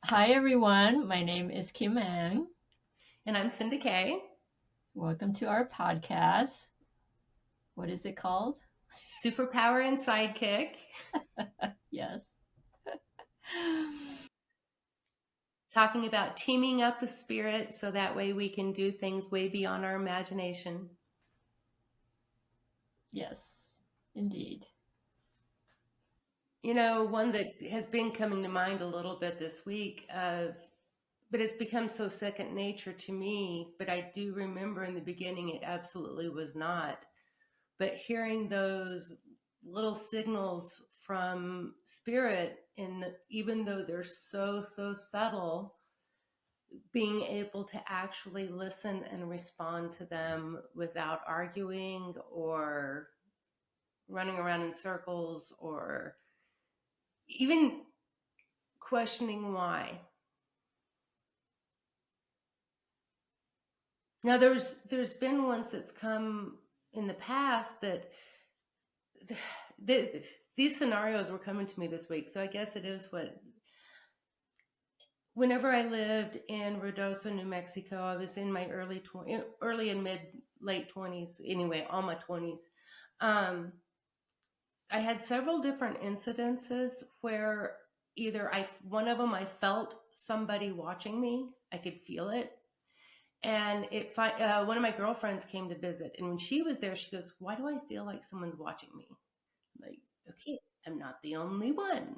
Hi, everyone. My name is Kim Ang. And I'm Cindy Kay. Welcome to our podcast. What is it called? Superpower and Sidekick. Yes. Talking about teaming up the spirit so that way we can do things way beyond our imagination. Yes, indeed. One that has been coming to mind a little bit this week but it's become so second nature to me, but I do remember in the beginning it absolutely was not. But hearing those little signals from spirit, and even though they're so subtle, being able to actually listen and respond to them without arguing or running around in circles or even questioning why. Now there's been ones that's come in the past that the, these scenarios were coming to me this week. So I guess it is what whenever I lived in Ruidoso, New Mexico, I was in my early and mid late 20s, anyway, all my 20s. Um, I had several different incidences where either one of them, I felt somebody watching me. I could feel it. And one of my girlfriends came to visit. And when she was there, she goes, "Why do I feel like someone's watching me?" I'm like, okay, I'm not the only one.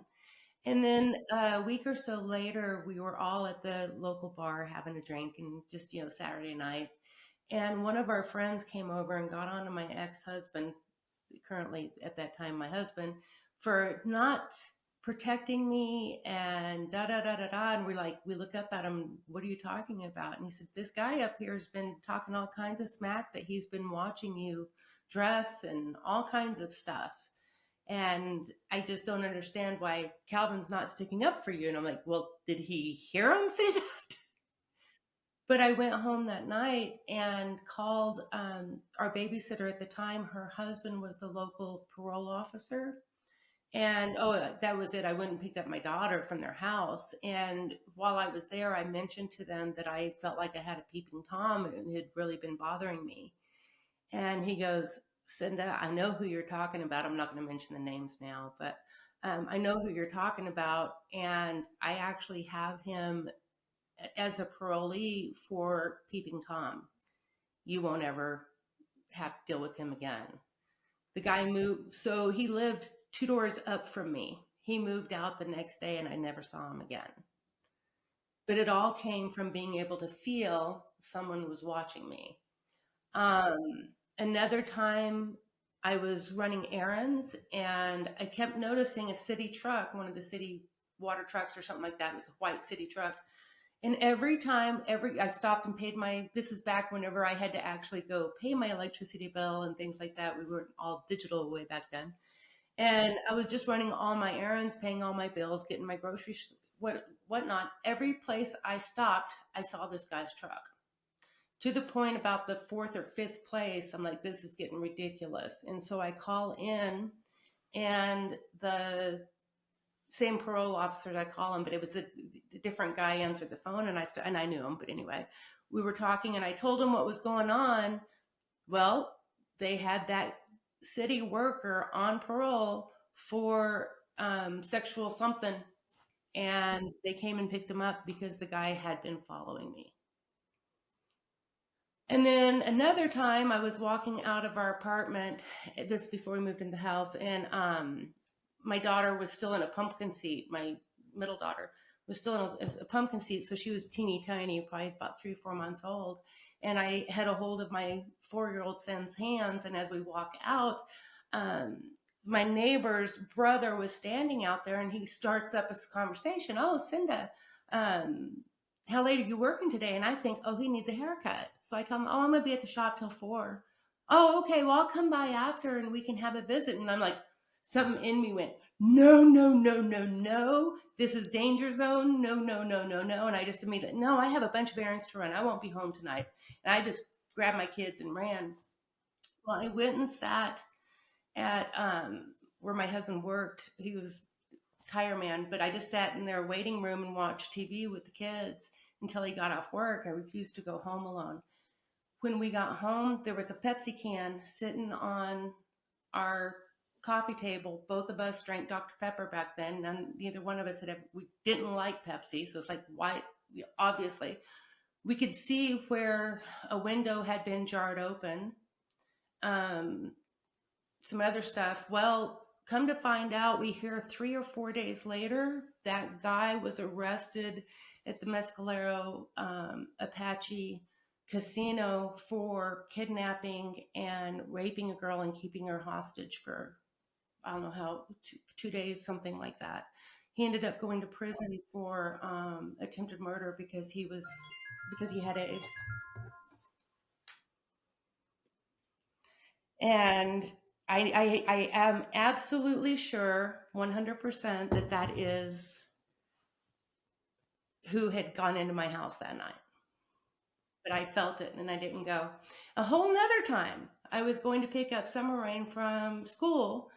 And then a week or so later, we were all at the local bar having a drink and just, Saturday night. And one of our friends came over and got on to my ex-husband, currently at that time my husband, for not protecting me and da da da da da. And we look up at him, "What are you talking about?" And he said, "This guy up here has been talking all kinds of smack that he's been watching you dress and all kinds of stuff. And I just don't understand why Calvin's not sticking up for you." And I'm like, "Well, did he hear him say that?" But I went home that night and called our babysitter at the time. Her husband was the local parole officer. And that was it. I went and picked up my daughter from their house. And while I was there, I mentioned to them that I felt like I had a peeping Tom and it had really been bothering me. And he goes, "Cinda, I know who you're talking about. I'm not going to mention the names now, but I know who you're talking about. And I actually have him as a parolee for Peeping Tom. You won't ever have to deal with him again." The guy moved, so he lived two doors up from me. He moved out the next day and I never saw him again. But it all came from being able to feel someone was watching me. Another time I was running errands and I kept noticing a city truck, one of the city water trucks or something like that. It was a white city truck. And every time, I stopped and paid this is back whenever I had to actually go pay my electricity bill and things like that. We weren't all digital way back then. And I was just running all my errands, paying all my bills, getting my groceries, whatnot. Every place I stopped, I saw this guy's truck. To the point about the fourth or fifth place, I'm like, this is getting ridiculous. And so I call in, and the same parole officer that I call him, but it was a different guy answered the phone, and I knew him, but anyway, we were talking, and I told him what was going on. Well, they had that city worker on parole for sexual something, and they came and picked him up because the guy had been following me. And then another time I was walking out of our apartment, this before we moved into the house, and my daughter was still in a pumpkin seat. My middle daughter was still in a pumpkin seat. So she was teeny tiny, probably about 3 or 4 months old. And I had a hold of my 4-year-old son's hands. And as we walk out, um, my neighbor's brother was standing out there and he starts up a conversation. "Oh, Cinda, how late are you working today?" And I think, oh, he needs a haircut. So I tell him, "Oh, I'm going to be at the shop till 4. "Oh, okay. Well, I'll come by after and we can have a visit." And I'm like, something in me went, "No, no, no, no, no. This is danger zone. No, no, no, no, no." And I just immediately, "No, I have a bunch of errands to run. I won't be home tonight." And I just grabbed my kids and ran. Well, I went and sat at where my husband worked. He was fireman, but I just sat in their waiting room and watched TV with the kids until he got off work. I refused to go home alone. When we got home, there was a Pepsi can sitting on our coffee table. Both of us drank Dr. Pepper back then. Neither one of us we didn't like Pepsi. So it's like, why? Obviously, we could see where a window had been jarred open. Some other stuff. Well, come to find out, we hear 3 or 4 days later that guy was arrested at the Mescalero Apache casino for kidnapping and raping a girl and keeping her hostage for, I don't know how, 2 days, something like that. He ended up going to prison for attempted murder because he had AIDS. And I am absolutely sure 100% that that is who had gone into my house that night. But I felt it and I didn't go. A whole nother time, I was going to pick up Summer Rain from school,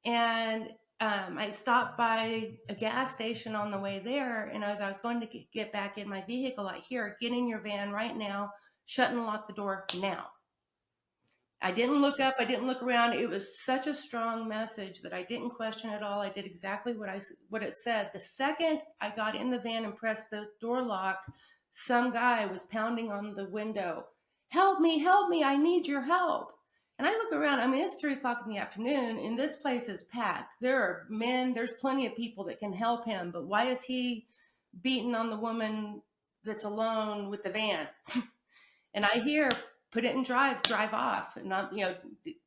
and I stopped by a gas station on the way there. And as I was going to get back in my vehicle, I hear, "Get in your van right now, shut and lock the door now." I didn't look up. I didn't look around. It was such a strong message that I didn't question at all. I did exactly what it said. The second I got in the van and pressed the door lock, some guy was pounding on the window. "Help me, help me. I need your help." And I look around. I mean, it's 3 o'clock in the afternoon and this place is packed. There are men, there's plenty of people that can help him. But why is he beating on the woman that's alone with the van? And I hear, "Put it in drive off." And not,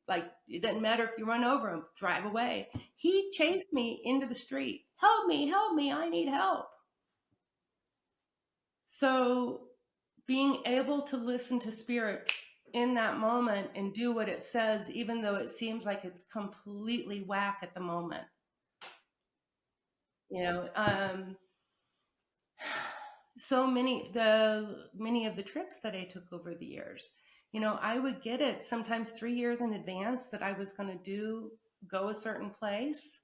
like, it doesn't matter if you run over him, drive away. He chased me into the street. "Help me, I need help." So being able to listen to spirit in that moment and do what it says, even though it seems like it's completely whack at the moment. So many of the trips that I took over the years, I would get it sometimes 3 years in advance that I was going to go a certain place,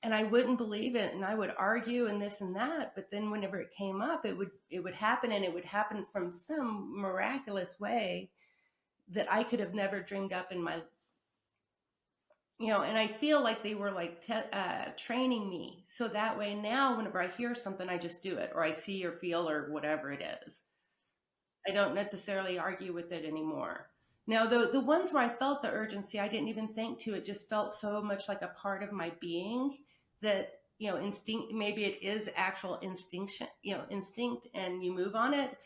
and I wouldn't believe it, and I would argue and this and that. But then whenever it came up, it would happen, and it would happen from some miraculous way that I could have never dreamed up in my, and I feel like they were like training me. So that way now, whenever I hear something, I just do it, or I see or feel or whatever it is. I don't necessarily argue with it anymore. Now, the ones where I felt the urgency, I didn't even think to. It just felt so much like a part of my being that, instinct, maybe it is actual instinct, and you move on it.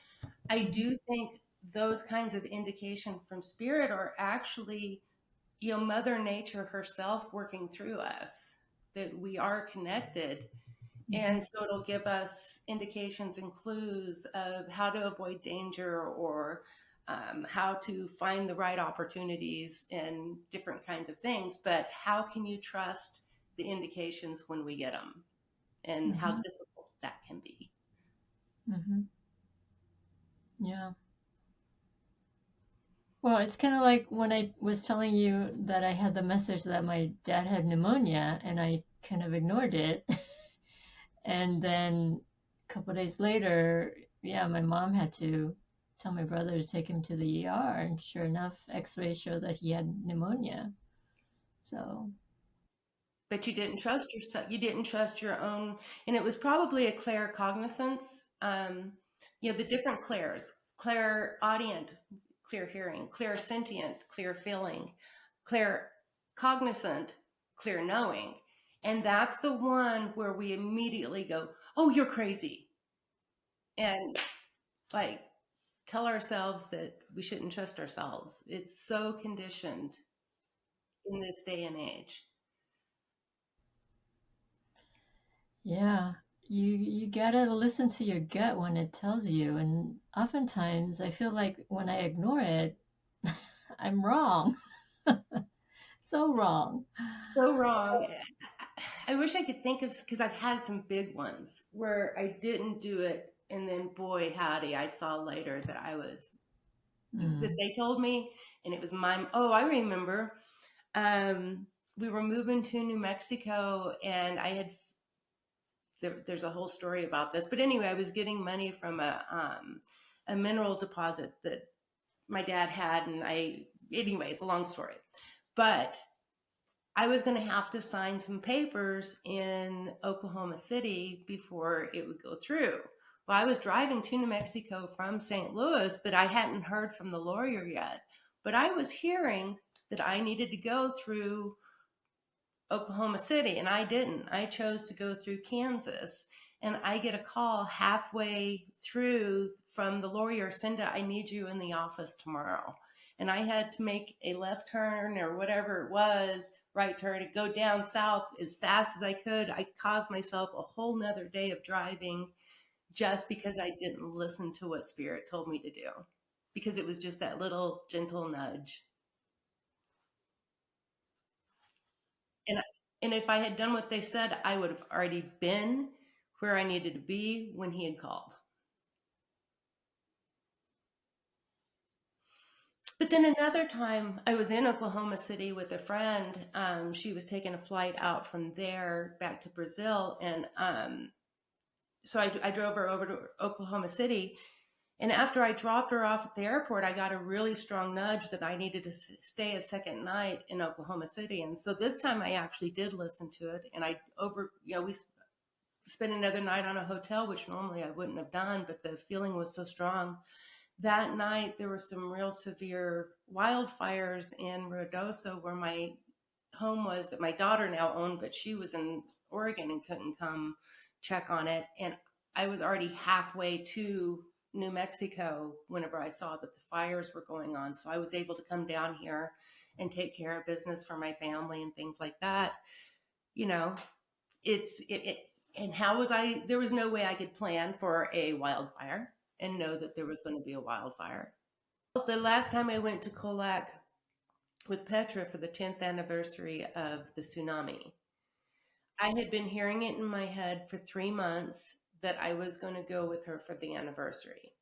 I do think those kinds of indication from spirit are actually, Mother Nature herself working through us, that we are connected. And so it'll give us indications and clues of how to avoid danger, or how to find the right opportunities and different kinds of things. But how can you trust the indications when we get them, and how difficult that can be? Yeah. Well, it's kind of like when I was telling you that I had the message that my dad had pneumonia and I kind of ignored it. And then a couple of days later, yeah, my mom had to tell my brother to take him to the ER, and sure enough, x-rays showed that he had pneumonia. So, But you didn't trust yourself. You didn't trust your own, and it was probably a claircognizance. The different clairs: clairaudient, clear hearing; clairsentient, clear feeling; claircognizant, clear knowing. And that's the one where we immediately go, "Oh, you're crazy," and like tell ourselves that we shouldn't trust ourselves. It's so conditioned in this day and age. yeah, you gotta listen to your gut when it tells you. And oftentimes I feel like when I ignore it, I'm wrong. So wrong. So wrong. I wish I could think of, because I've had some big ones where I didn't do it, and then boy howdy, I saw later that that they told me, and it was my. Oh, I remember. We were moving to New Mexico, and I had there's a whole story about this. But anyway, I was getting money from a mineral deposit that my dad had, and anyways, a long story. But I was going to have to sign some papers in Oklahoma City before it would go through. Well, I was driving to New Mexico from St. Louis, but I hadn't heard from the lawyer yet. But I was hearing that I needed to go through Oklahoma City, and I didn't. I chose to go through Kansas. And I get a call halfway through from the lawyer, Cinda, I need you in the office tomorrow. And I had to make a left turn or whatever it was, right turn, to go down south as fast as I could. I caused myself a whole nother day of driving just because I didn't listen to what Spirit told me to do, because it was just that little gentle nudge. And and if I had done what they said, I would have already been where I needed to be when he had called. But then another time, I was in Oklahoma City with a friend. She was taking a flight out from there back to Brazil, and so I drove her over to Oklahoma City. And after I dropped her off at the airport, I got a really strong nudge that I needed to stay a second night in Oklahoma City. And so this time I actually did listen to it. And we spent another night on a hotel, which normally I wouldn't have done, but the feeling was so strong. That night, there were some real severe wildfires in Ruidoso, where my home was, that my daughter now owned, but she was in Oregon and couldn't come check on it. And I was already halfway to New Mexico whenever I saw that the fires were going on. So I was able to come down here and take care of business for my family and things like that. You know, and how was there was no way I could plan for a wildfire and know that there was going to be a wildfire. The last time I went to Colac with Petra for the 10th anniversary of the tsunami, I had been hearing it in my head for 3 months that I was going to go with her for the anniversary.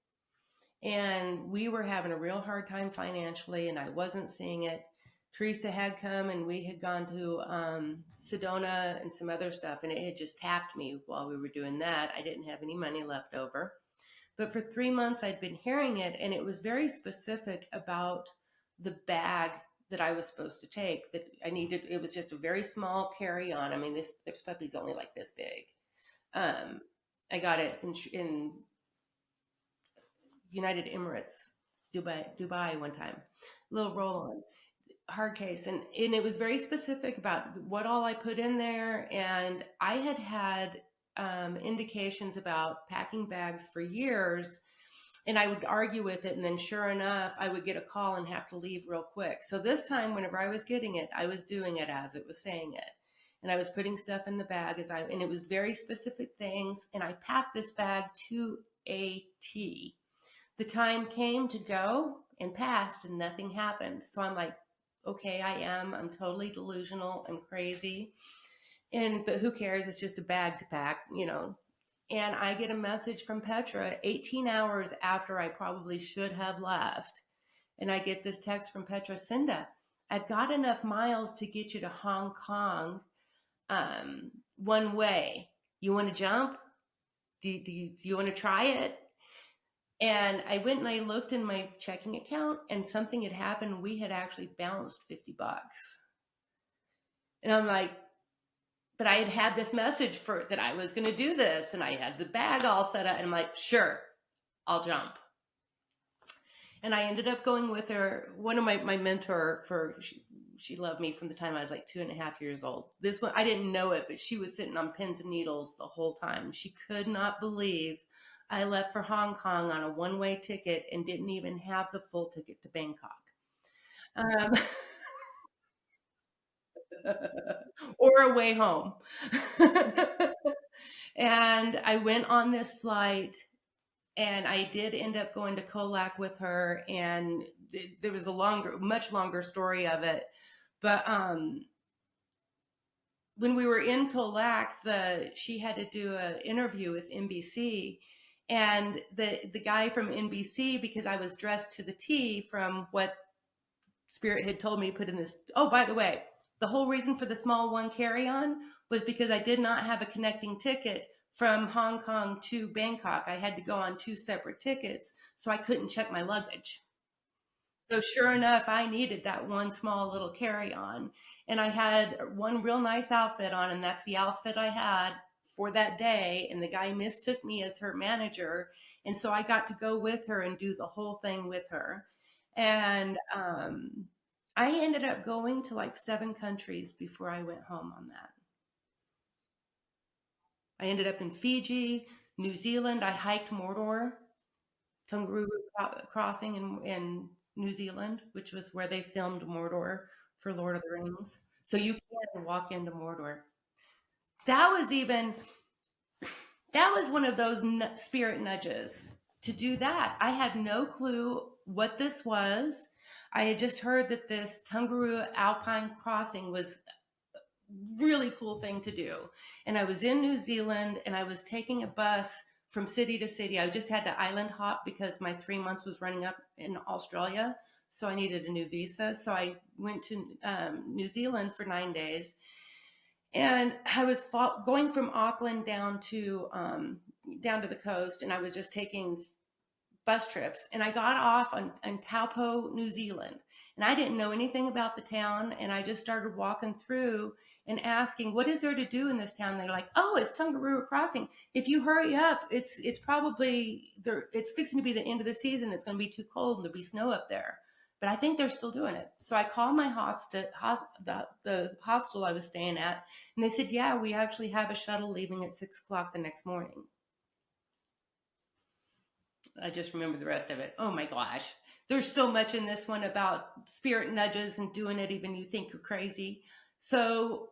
And we were having a real hard time financially, and I wasn't seeing it. Teresa had come, and we had gone to Sedona and some other stuff, and it had just tapped me while we were doing that. I didn't have any money left over. But for 3 months, I'd been hearing it, and it was very specific about the bag that I was supposed to take, that I needed. It was just a very small carry-on. I mean, this puppy's only like this big. I got it in United Emirates, Dubai one time, little roll-on hard case, and it was very specific about what all I put in there. And I had indications about packing bags for years, and I would argue with it, and then sure enough, I would get a call and have to leave real quick. So this time, whenever I was getting it, I was doing it as it was saying it. And I was putting stuff in the bag and it was very specific things. And I packed this bag to a T. The time came to go and passed, and nothing happened. So I'm like, okay, I'm totally delusional. I'm crazy. But who cares? It's just a bag to pack, you know. And I get a message from Petra 18 hours after I probably should have left. And I get this text from Petra: Cinda, I've got enough miles to get you to Hong Kong one way. You want to jump? Do you want to try it? And I went and I looked in my checking account, and something had happened. We had actually bounced $50. And I'm like, but I had this message for that I was going to do this, and I had the bag all set up, and I'm like, sure, I'll jump. And I ended up going with her. One of my mentor she loved me from the time I was like 2.5 years old. This one, I didn't know it, but she was sitting on pins and needles the whole time. She could not believe I left for Hong Kong on a one-way ticket and didn't even have the full ticket to Bangkok. Or a way home. And I went on this flight, and I did end up going to Colac with her, and there was much longer story of it. But when we were in Colac, she had to do an interview with NBC, and the guy from NBC, because I was dressed to the T from what Spirit had told me, put in this. Oh, by the way, the whole reason for the small one carry-on was because I did not have a connecting ticket from Hong Kong to Bangkok. I had to go on two separate tickets, so I couldn't check my luggage. So sure enough, I needed that one small little carry-on. And I had one real nice outfit on, and that's the outfit I had for that day. And the guy mistook me as her manager. And so I got to go with her and do the whole thing with her. And I ended up going to like 7 countries before I went home on that. I ended up in Fiji, New Zealand. I hiked Mordor, Tungaroo Crossing in New Zealand, which was where they filmed Mordor for Lord of the Rings. So you can walk into Mordor. That was even that was one of those spirit nudges to do that. I had no clue what this was. I had just heard that this Tungaroo Alpine Crossing was really cool thing to do. And I was in New Zealand and I was taking a bus from city to city. I just had to island hop because my 3 months was running up in Australia. So I needed a new visa. So I went to New Zealand for 9 days. And I was going from Auckland down to the coast, and I was just taking bus trips. And I got off on Taupo, New Zealand. And I didn't know anything about the town. And I just started walking through and asking, what is there to do in this town? And they're like, oh, it's Tungaroo Crossing. If you hurry up, it's probably there. It's fixing to be the end of the season. It's going to be too cold and there'll be snow up there. But I think they're still doing it. So I called my the hostel I was staying at, and they said, yeah, we actually have a shuttle leaving at 6 o'clock the next morning. I just remember the rest of it. Oh my gosh. There's so much in this one about spirit nudges and doing it even you think you're crazy. So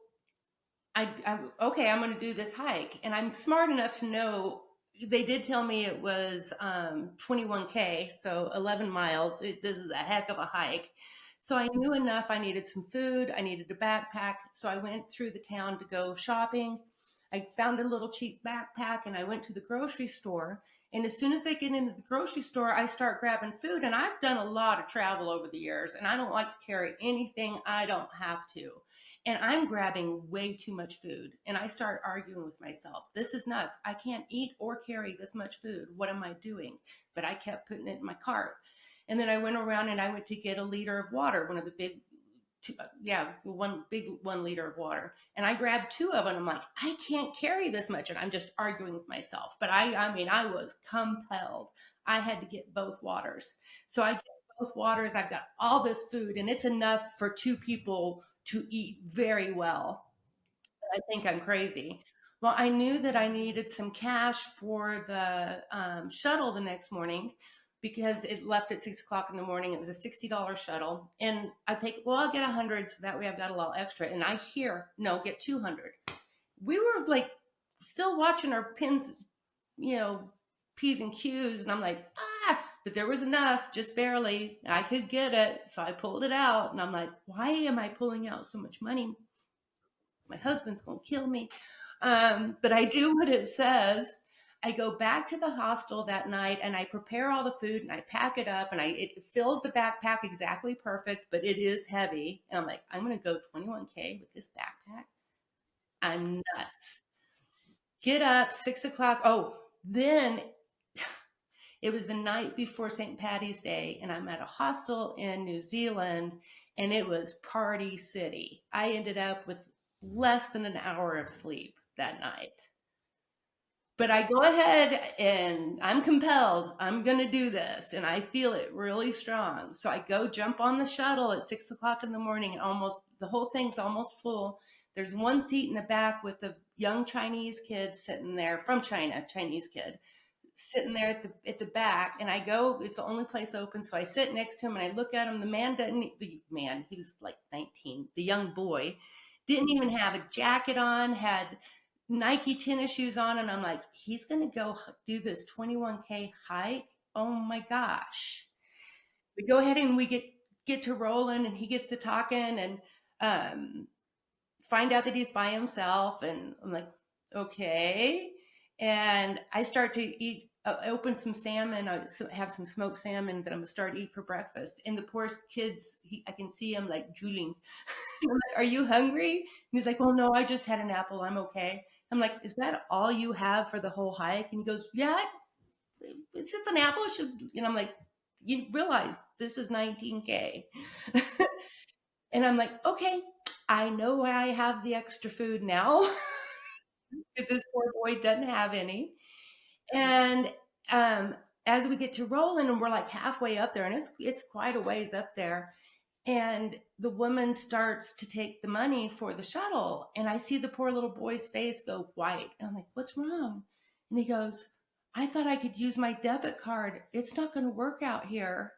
okay, I'm going to do this hike. And I'm smart enough to know they did tell me it was 21K, so 11 miles. This is a heck of a hike. So I knew enough. I needed some food. I needed a backpack. So I went through the town to go shopping. I found a little cheap backpack and I went to the grocery store. And as soon as I get into the grocery store, I start grabbing food. And I've done a lot of travel over the years, and I don't like to carry anything I don't have to. And I'm grabbing way too much food. And I start arguing with myself. This is nuts. I can't eat or carry this much food. What am I doing? But I kept putting it in my cart. And then I went around and I went to get a liter of water, one of the big one big 1 liter of water, and I grabbed two of them. I'm like, I can't carry this much, and I'm just arguing with myself. But I mean, I was compelled. I had to get both waters, so I get both waters, and I've got all this food, and it's enough for 2 people to eat very well. I think I'm crazy. Well, I knew that I needed some cash for the shuttle the next morning because it left at 6 o'clock in the morning. It was a $60 shuttle. And I think, well, I'll get 100 so that way I've got a little extra. And I hear, no, get 200. We were like still watching our pins, you know, P's and Q's. And I'm like, but there was enough, just barely. I could get it. So I pulled it out. And I'm like, why am I pulling out so much money? My husband's going to kill me. But I do what it says. I go back to the hostel that night and I prepare all the food and I pack it up and it fills the backpack exactly perfect, but it is heavy. And I'm like, I'm going to go 21K with this backpack. I'm nuts. Get up 6 o'clock. Oh, then it was the night before St. Patty's Day, and I'm at a hostel in New Zealand, and it was party city. I ended up with less than an hour of sleep that night. But I go ahead and I'm compelled. I'm going to do this. And I feel it really strong. So I go jump on the shuttle at 6 o'clock in the morning, and almost the whole thing's almost full. There's one seat in the back with a young Chinese kid sitting there from China, Chinese kid sitting there at the back, and I go, it's the only place open, so I sit next to him and I look at him. The man, he was like 19, the young boy didn't even have a jacket on, had Nike tennis shoes on, and I'm like, he's gonna go do this 21K hike. Oh my gosh. We go ahead and we get to rolling, and he gets to talking, and um find out that he's by himself, and I'm like, okay. And I start to eat, open some salmon. I have some smoked salmon that I'm gonna start to eat for breakfast. And the poor kids, I can see him like drooling. I'm like, are you hungry? And he's like, well, no, I just had an apple. I'm okay. I'm like, is that all you have for the whole hike? And he goes, yeah, it's just an apple. And I'm like, you realize this is 19K. And I'm like, okay, I know why I have the extra food now because this poor boy doesn't have any. And um, as we get to rolling, and we're like halfway up there, and it's quite a ways up there, and the woman starts to take the money for the shuttle, and I see the poor little boy's face go white, and I'm like, "What's wrong?" And he goes, "I thought I could use my debit card. It's not going to work out here."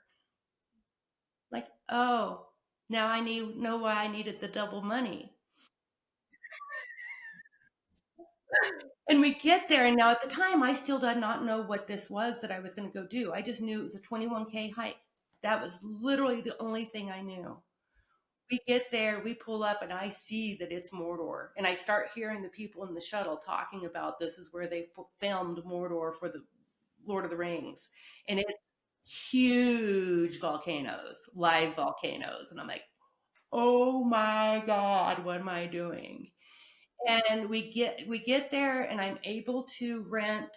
Like, oh, now I know why I needed the double money. And we get there, and now at the time, I still did not know what this was that I was going to go do. I just knew it was a 21K hike. That was literally the only thing I knew. We get there, we pull up, and I see that it's Mordor. And I start hearing the people in the shuttle talking about this is where they filmed Mordor for the Lord of the Rings. And it's huge volcanoes, live volcanoes. And I'm like, oh my God, what am I doing? And we get there, and I'm able to rent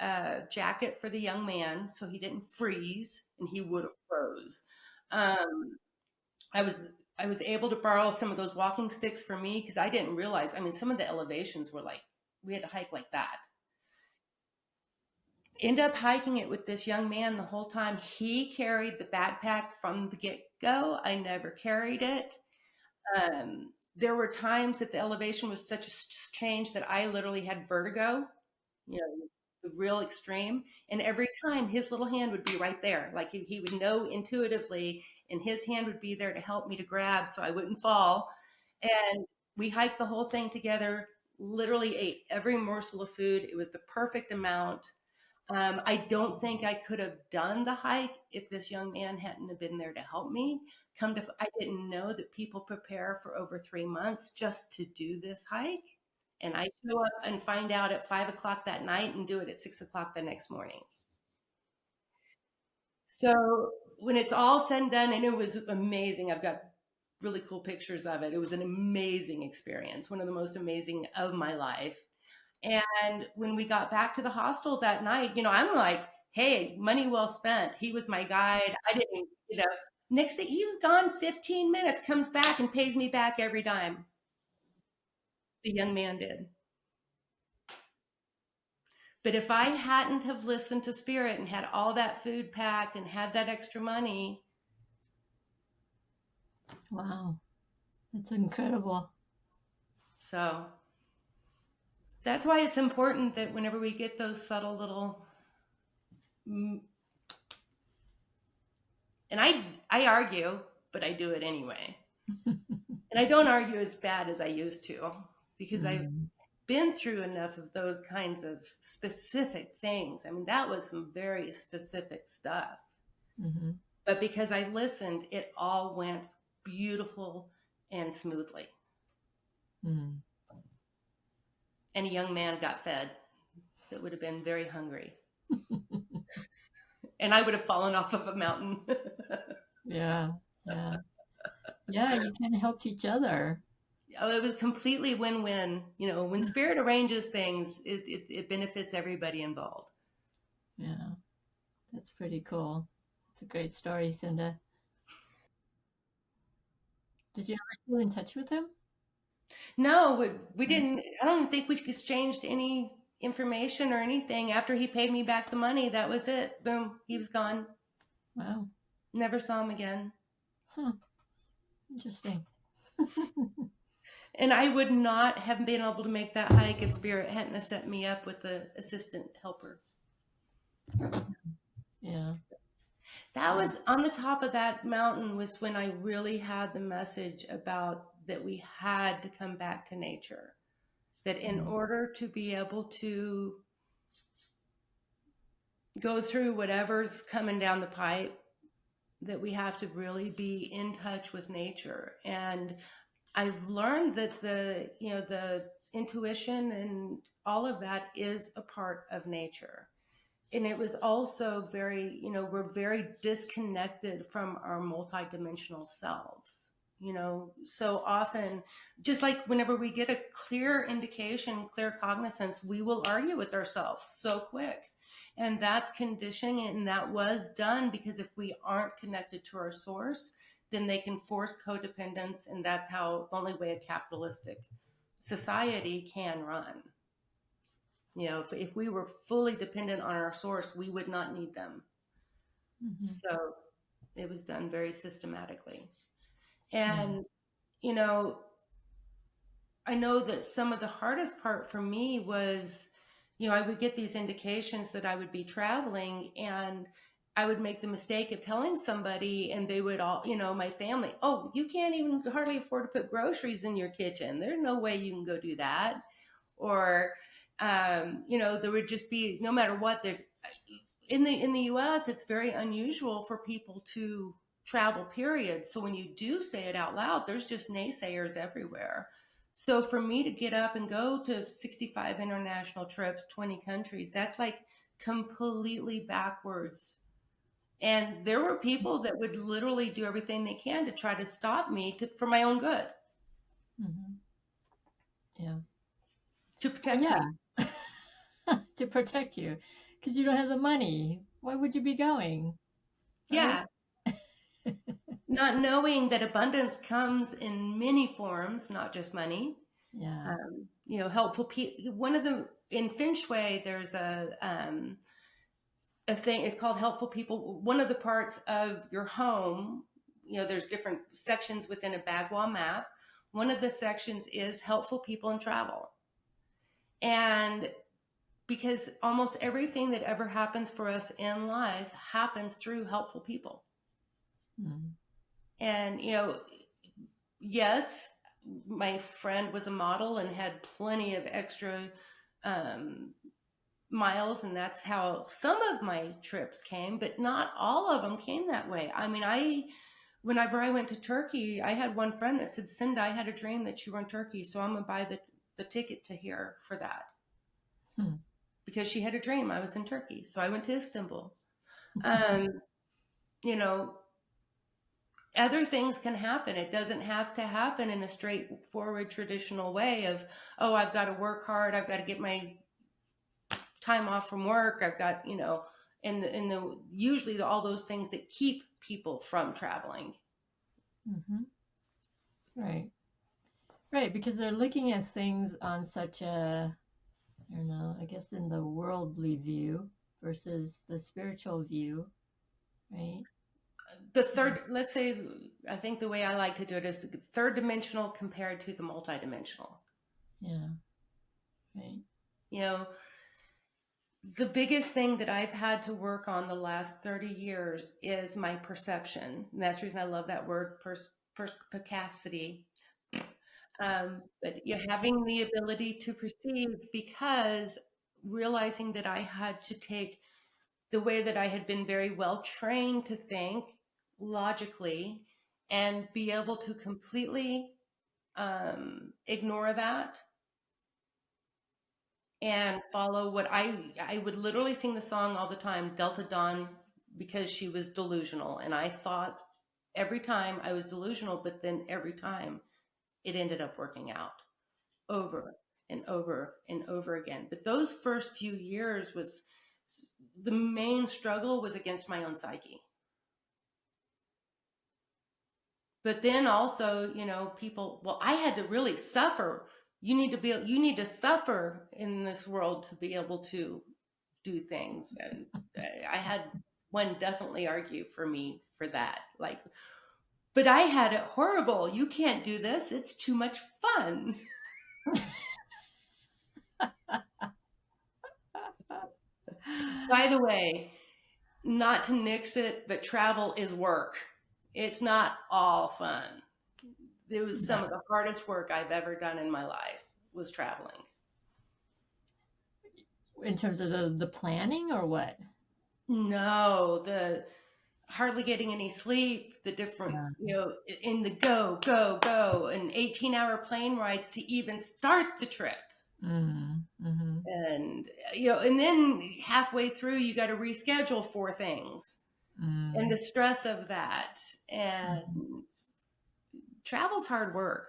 a jacket for the young man so he didn't freeze, and he would have froze. Um, I was I was able to borrow some of those walking sticks for me because I didn't realize. I mean, some of the elevations were like we had to hike like that. End up hiking it with this young man the whole time. He carried the backpack from the get go. I never carried it. There were times that the elevation was such a change that I literally had vertigo, you know, the real extreme. And every time his little hand would be right there. Like he would know intuitively, and his hand would be there to help me to grab so I wouldn't fall. And we hiked the whole thing together, literally ate every morsel of food. It was the perfect amount. I don't think I could have done the hike if this young man hadn't have been there to help me. I didn't know that people prepare for over 3 months just to do this hike. And I show up and find out at 5 o'clock that night and do it at 6 o'clock the next morning. So when it's all said and done, and it was amazing. I've got really cool pictures of it. It was an amazing experience, one of the most amazing of my life. And when we got back to the hostel that night, I'm like, hey, money well spent. He was my guide. I didn't, next thing he was gone 15 minutes, comes back and pays me back every dime. The young man did. But if I hadn't have listened to Spirit and had all that food packed and had that extra money, Wow, that's incredible. so that's why it's important that whenever we get those subtle little, and I argue, but I do it anyway. And I don't argue as bad as I used to because I've Mm, been through enough of those kinds of specific things. I mean, that was some very specific stuff. mm-hmm, But because I listened, it all went beautiful and smoothly. mm. And a young man got fed that would have been very hungry. And I would have fallen off of a mountain. Yeah, yeah, yeah. You kind of helped each other. Oh, it was completely win-win. When Spirit arranges things, it benefits everybody involved. Yeah, that's pretty cool. It's a great story, Cinda. Did you ever stay in touch with him? No, we No? didn't. I don't think we exchanged any information or anything. After he paid me back the money, that was it. Boom, he was gone. Wow. Never saw him again. Huh. Interesting. And I would not have been able to make that hike if Spirit hadn't have set me up with the assistant helper. Yeah. That Yeah. was on the top of that mountain was when I really had the message about that we had to come back to nature. That in Mm, order to be able to go through whatever's coming down the pipe, that we have to really be in touch with nature. And I've learned that the intuition and all of that is a part of nature. And it was also very, we're very disconnected from our multidimensional selves. So often, just like whenever we get a clear indication, clear cognizance, we will argue with ourselves so quick. And that's conditioning. And that was done because if we aren't connected to our source, then they can force codependence. And that's how the only way a capitalistic society can run. If we were fully dependent on our source, we would not need them. Mm-hmm. So it was done very systematically. Yeah. And, you know, I know that some of the hardest part for me was, I would get these indications that I would be traveling, and I would make the mistake of telling somebody, and they would all, my family, oh, you can't even hardly afford to put groceries in your kitchen. There's no way you can go do that. Or, there would just be, no matter what, there in the US, it's very unusual for people to travel, period. So when you do say it out loud, there's just naysayers everywhere. So for me to get up and go to 65 international trips, 20 countries, that's like completely backwards. And there were people that would literally do everything they can to try to stop me for my own good, Mm-hmm. Yeah. to Well, protect me. yeah. To protect you, because you don't have the money. Why would you be going? Right? Yeah. Not knowing that abundance comes in many forms, not just money. Yeah. Helpful people. One of them in Feng Shui, there's a thing. It's called helpful people. One of the parts of your home, there's different sections within a Bagua map. One of the sections is helpful people and travel, and because almost everything that ever happens for us in life happens through helpful people. Mm. And yes, my friend was a model and had plenty of extra um, miles, and that's how some of my trips came, but not all of them came that way. I mean, whenever I went to Turkey, I had one friend that said, Cinda, I had a dream that you were in Turkey, so I'm gonna buy the ticket to here for that. Hmm. Because she had a dream I was in Turkey, so I went to Istanbul. um, you know Other things can happen. It doesn't have to happen in a straightforward traditional way of, oh, I've got to work hard, I've got to get my time off from work, I've got, and the usually all those things that keep people from traveling. Mm-hmm. Right. Right. Because they're looking at things on such a, I don't know, I guess in the worldly view versus the spiritual view. Right. The third, let's say, I think the way I like to do it is the third dimensional compared to the multidimensional. Yeah. Right. You know, the biggest thing that I've had to work on the last 30 years is my perception. And that's the reason I love that word, perspicacity. But you're having the ability to perceive, because realizing that I had to take the way that I had been very well trained to think logically and be able to completely ignore that and follow what I would literally sing the song all the time, Delta Dawn, because she was delusional. And I thought every time I was delusional, but then every time it ended up working out over and over and over again. But those first few years was the main struggle was against my own psyche. But then also, people, well, I had to really suffer. You need to suffer in this world to be able to do things. I had one definitely argue for me for that. Like, but I had it horrible. You can't do this. It's too much fun. By the way, not to nix it, but travel is work. It's not all fun. It was some Yeah. of the hardest work I've ever done in my life was traveling. In terms of the planning or what? No, the hardly getting any sleep, the different, Yeah. in the go, go, go, and 18-hour plane rides to even start the trip. Mm-hmm. Mm-hmm. And, and then halfway through, you got to reschedule 4 things and Mm-hmm. the stress of that. And travel's hard work.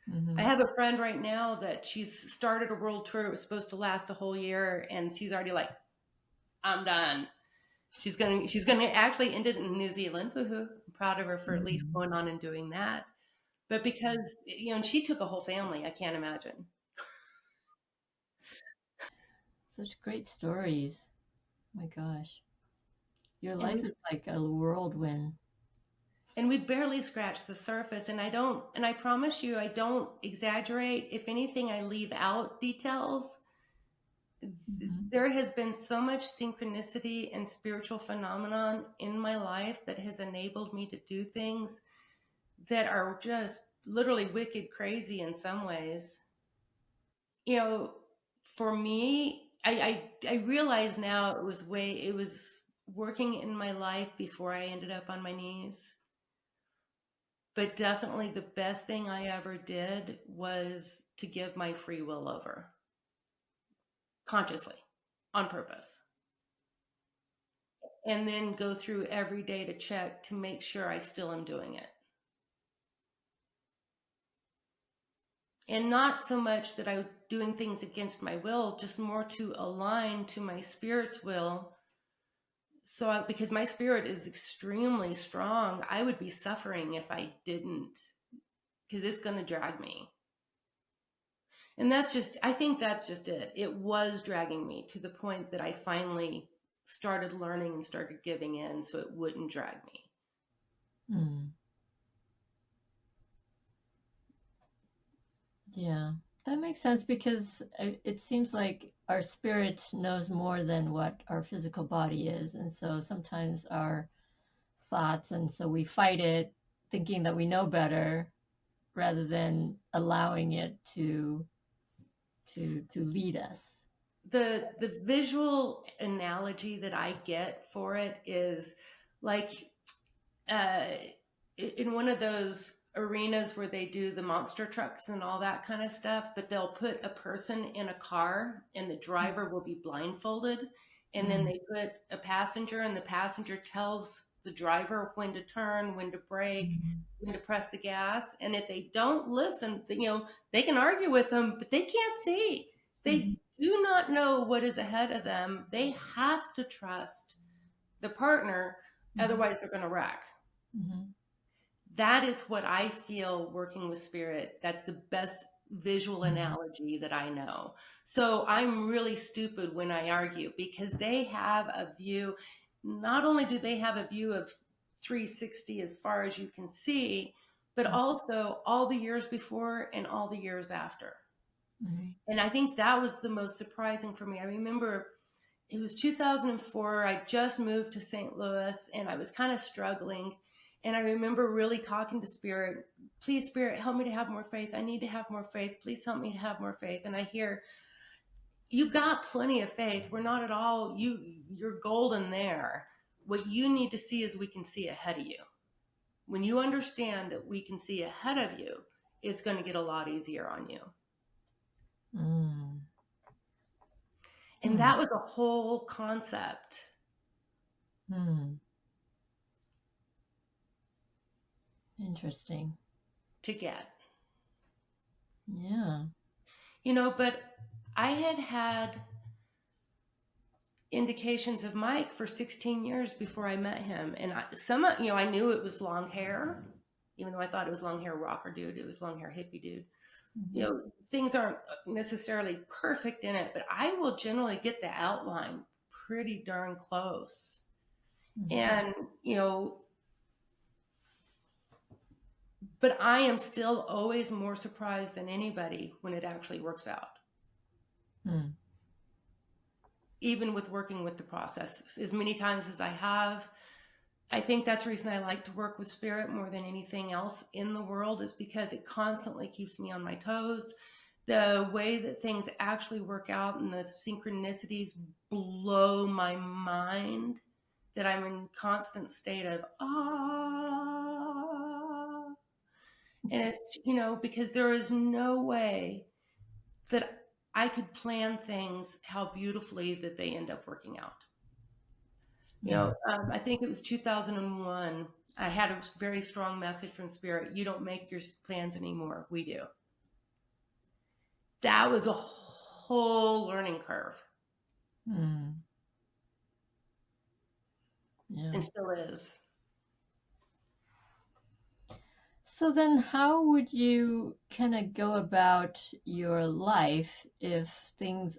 I Hmm. have a friend right now that she's started a world tour. It was supposed to last a whole year, and she's already like, "I'm done." She's gonna actually end it in New Zealand. Woohoo! I'm proud of her for at least Hmm. going on and doing that. But because and she took a whole family, I can't imagine. Such great stories. My gosh. Your And life we is like a whirlwind. and we barely scratched the surface. And I promise you, I don't exaggerate. If anything, I leave out details. Hmm. There has been so much synchronicity and spiritual phenomenon in my life that has enabled me to do things that are just literally wicked crazy in some ways. You know, for me, I realize now it was working in my life before I ended up on my knees. But definitely the best thing I ever did was to give my free will over consciously, on purpose, and then go through every day to check to make sure I still am doing it. And not so much that I'm doing things against my will, just more to align to my spirit's will. Because my spirit is extremely strong, I would be suffering if I didn't, because it's going to drag me. And I think that's just it. It was dragging me to the point that I finally started learning and started giving in so it wouldn't drag me. Mm. Yeah, that makes sense because it seems like our spirit knows more than what our physical body is. And so sometimes our thoughts, and so we fight it thinking that we know better rather than allowing it to lead us. The visual analogy that I get for it is like uh, in one of those arenas where they do the monster trucks and all that kind of stuff, but they'll put a person in a car and the driver will be blindfolded. And then Mm. they put a passenger, and the passenger tells the driver when to turn, when to brake, Mhm. when to press the gas. And if they don't listen, they can argue with them, but they can't see. Mhm. They do not know what is ahead of them. They have to trust the partner, Mhm. otherwise, they're going to wreck. Mhm. That is what I feel working with spirit. That's the best visual Mhm. analogy that I know. So I'm really stupid when I argue because they have a view. Not only do they have a view of 360 as far as you can see, but also all the years before and all the years after. Mhm. And I think that was the most surprising for me. I remember it was 2004. I just moved to St. Louis and I was kind of struggling. And I remember really talking to Spirit, please, Spirit, help me to have more faith. I need to have more faith. Please help me to have more faith. And I hear, you've got plenty of faith. We're not at all, you're golden there. What you need to see is we can see ahead of you. When you understand that we can see ahead of you, it's going to get a lot easier on you. Mm. And Mm. that was a whole concept Mm. Interesting. to get. Yeah. But I had indications of Mike for 16 years before I met him. And I knew it was long hair, even though I thought it was long hair rocker dude. It was long hair hippie dude. Mhm. Things aren't necessarily perfect in it, but I will generally get the outline pretty darn close. Mhm. And, but I am still always more surprised than anybody when it actually works out. Mm. Even with working with the process as many times as I have, I think that's the reason I like to work with spirit more than anything else in the world, is because it constantly keeps me on my toes. The way that things actually work out and the synchronicities blow my mind, that I'm in constant state of and it's because there is no way that I could plan things how beautifully that they end up working out. Mm. I think it was 2001. I had a very strong message from Spirit. You don't make your plans anymore. We do. That was a whole learning curve, Mm. Yeah. and still is. So then how would you kind of go about your life if things,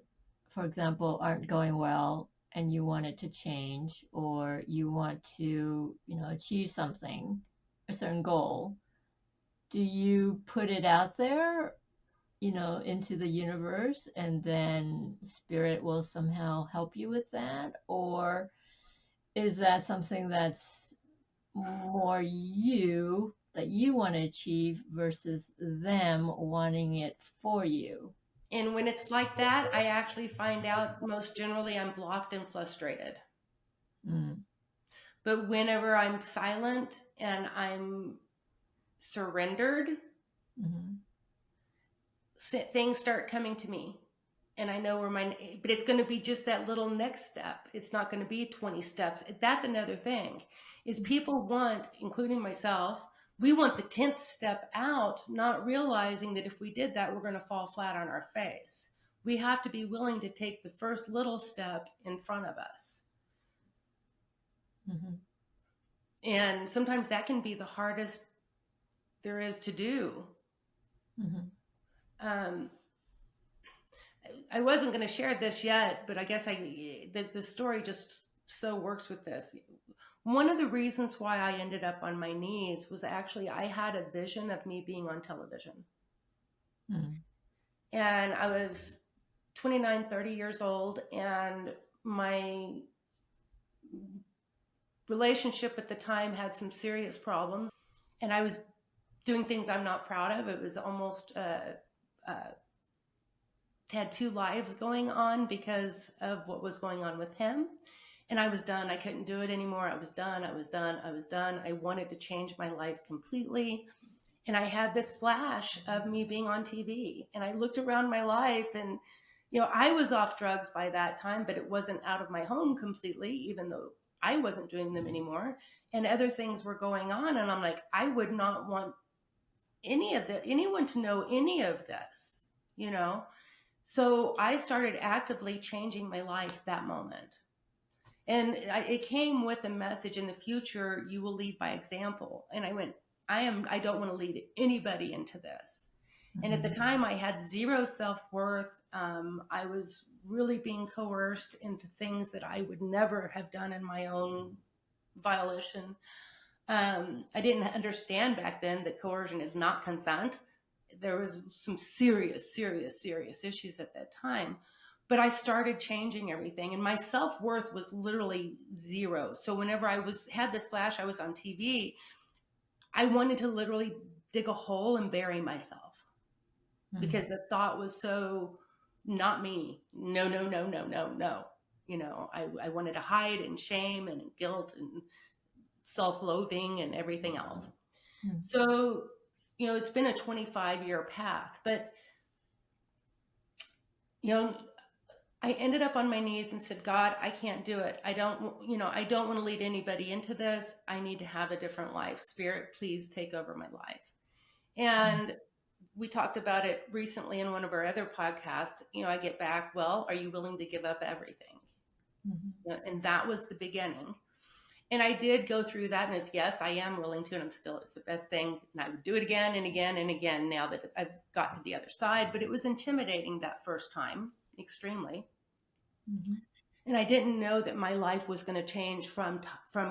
for example, aren't going well and you want it to change or you want to, achieve something, a certain goal? Do you put it out there, into the universe and then spirit will somehow help you with that? Or is that something that's more you that you want to achieve versus them wanting it for you? And when it's like that, I actually find out most generally I'm blocked and frustrated. Mm, But whenever I'm silent and I'm surrendered, mhm, things start coming to me. And I know where but it's going to be just that little next step. It's not going to be 20 steps. That's another thing is people want, including myself, we want the 10th step out, not realizing that if we did that, we're going to fall flat on our face. We have to be willing to take the first little step in front of us. mhm, And sometimes that can be the hardest there is to do. mhm, Um, I wasn't going to share this yet, but I guess the story just so works with this. One of the reasons why I ended up on my knees was actually I had a vision of me being on television. mm, And I was 29, 30 years old, and my relationship at the time had some serious problems. And I was doing things I'm not proud of. It was almost uh, had two lives going on because of what was going on with him. And I was done. I couldn't do it anymore. I was done. I was done. I was done. I wanted to change my life completely. And I had this flash of me being on TV. And I looked around my life and, I was off drugs by that time, but it wasn't out of my home completely, even though I wasn't doing them anymore. And other things were going on. And I'm like, I would not want anyone to know any of this, you know? So I started actively changing my life that moment. And it came with a message: in the future, you will lead by example. And I went, I don't want to lead anybody into this. And at the mhm, time, I had zero self-worth. I was really being coerced into things that I would never have done in my own violation. I didn't understand back then that coercion is not consent. There was some serious, serious, serious issues at that time. But I started changing everything, and my self worth was literally zero. So whenever had this flash, I was on TV. I wanted to literally dig a hole and bury myself mhm, because the thought was so not me. No, no, no, no, no, no. I wanted to hide in shame and in guilt and self-loathing and everything else. mhm, So, it's been a 25-year path, but you know, I ended up on my knees and said, God, I can't do it. I don't want to lead anybody into this. I need to have a different life. Spirit, please take over my life. And we talked about it recently in one of our other podcasts. I get back, well, are you willing to give up everything? mhm, And that was the beginning. And I did go through that, and it's yes, I am willing to, and it's the best thing. And I would do it again and again and again now that I've got to the other side. But it was intimidating that first time, extremely. mhm, And I didn't know that my life was going to change from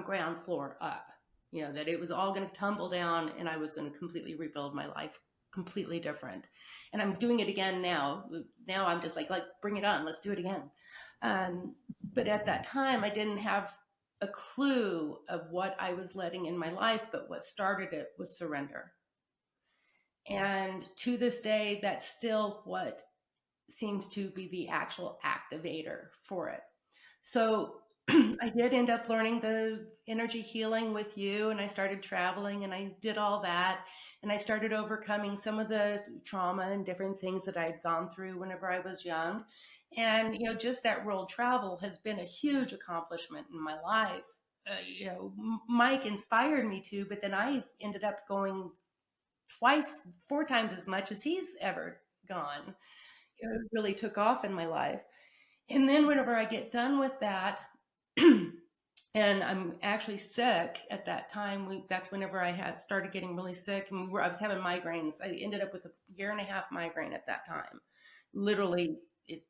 ground floor up. That it was all going to tumble down, and I was going to completely rebuild my life, completely different. And I'm doing it again now. Now I'm just like bring it on, let's do it again. But at that time, I didn't have a clue of what I was letting in my life, but what started it was surrender. And to this day, that's still what seems to be the actual activator for it. So I did end up learning the energy healing with you, and I started traveling and I did all that. And I started overcoming some of the trauma and different things that I'd gone through whenever I was young. And, just that world travel has been a huge accomplishment in my life. Mike inspired me to, but then I ended up going twice, 4 times as much as he's ever gone. It really took off in my life. And then whenever I get done with that, and I'm actually sick at that time. That's whenever I had started getting really sick, and I was having migraines. I ended up with a year and a half migraine at that time. Literally, a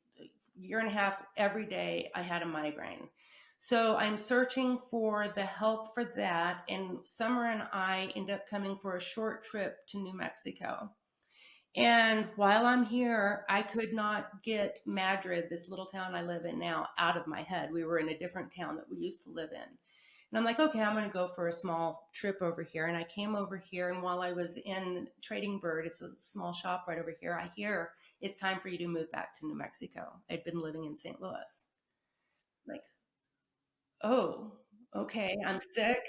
year and a half every day I had a migraine. So I'm searching for the help for that. And Summer and I end up coming for a short trip to New Mexico. And while I'm here, I could not get Madrid, this little town I live in now, out of my head. We were in a different town that we used to live in. And I'm like, okay, I'm going to go for a small trip over here. And I came over here. And while I was in Trading Bird, it's a small shop right over here, I hear it's time for you to move back to New Mexico. I'd been living in St. Louis. Like, oh, okay, I'm sick.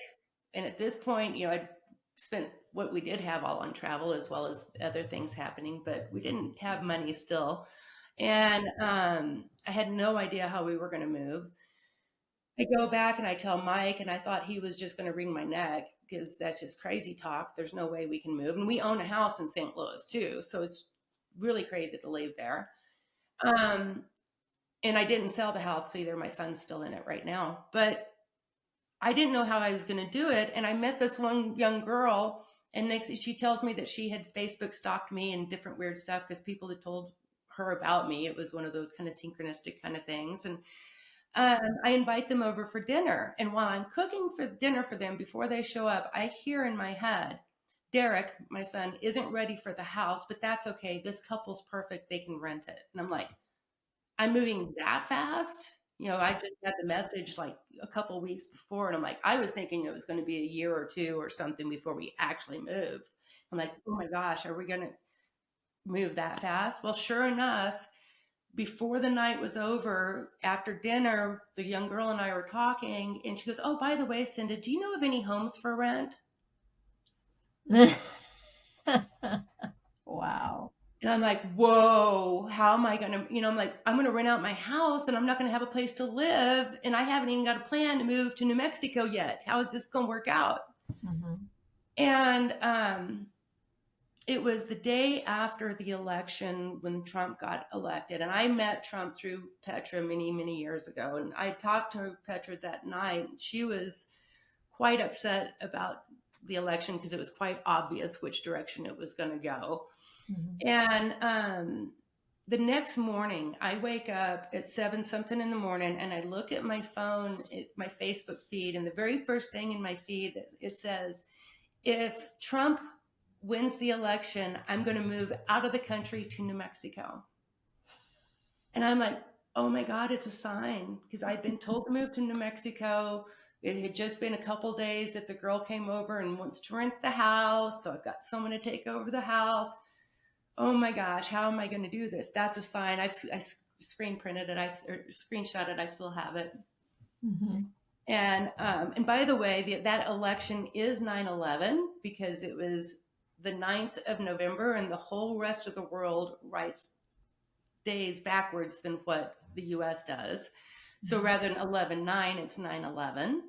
And at this point, I'd spent what we did have all on travel as well as other things happening, but we didn't have money still. And I had no idea how we were going to move. I go back and I tell Mike, and I thought he was just going to wring my neck because that's just crazy talk. There's no way we can move. And we own a house in St. Louis too. So it's really crazy to leave there. Um, and I didn't sell the house either. My son's still in it right now. But I didn't know how I was going to do it. And I met this one young girl, and next she tells me that she had Facebook stalked me and different weird stuff because people had told her about me. It was one of those kind of synchronistic kind of things. And I invite them over for dinner. And while I'm cooking for dinner for them before they show up, I hear in my head, Derek, my son, isn't ready for the house, but that's okay. This couple's perfect. They can rent it. And I'm like, I'm moving that fast. I just had the message like a couple of weeks before, and I'm like, I was thinking it was going to be a year or two or something before we actually moved. I'm like, oh my gosh, are we going to move that fast? Well, sure enough, before the night was over, after dinner, the young girl and I were talking, and she goes, oh, by the way, Cinda, do you know of any homes for rent? Wow. And I'm like, whoa, how am I going to, I'm like, I'm going to rent out my house and I'm not going to have a place to live. And I haven't even got a plan to move to New Mexico yet. How is this going to work out? Mm-hmm. And it was the day after the election when Trump got elected. And I met Trump through Petra many, many years ago. And I talked to Petra that night. She was quite upset about the election because it was quite obvious which direction it was going to go. Mm-hmm. And the next morning, I wake up at 7 something in the morning, and I look at my phone, my Facebook feed, and the very first thing in my feed, it says, if Trump wins the election, I'm going to move out of the country to New Mexico. And I'm like, oh my God, it's a sign, because I'd been told to move to New Mexico. It had just been a couple days that the girl came over and wants to rent the house. So I've got someone to take over the house. Oh my gosh, how am I going to do this? That's a sign. I screen printed it. I screenshot it. I still have it. Mm-hmm. And by the way, that election is 9/11 because it was the 9th of November, and the whole rest of the world writes days backwards than what the U.S. does. So rather than 11/9, it's 9/11.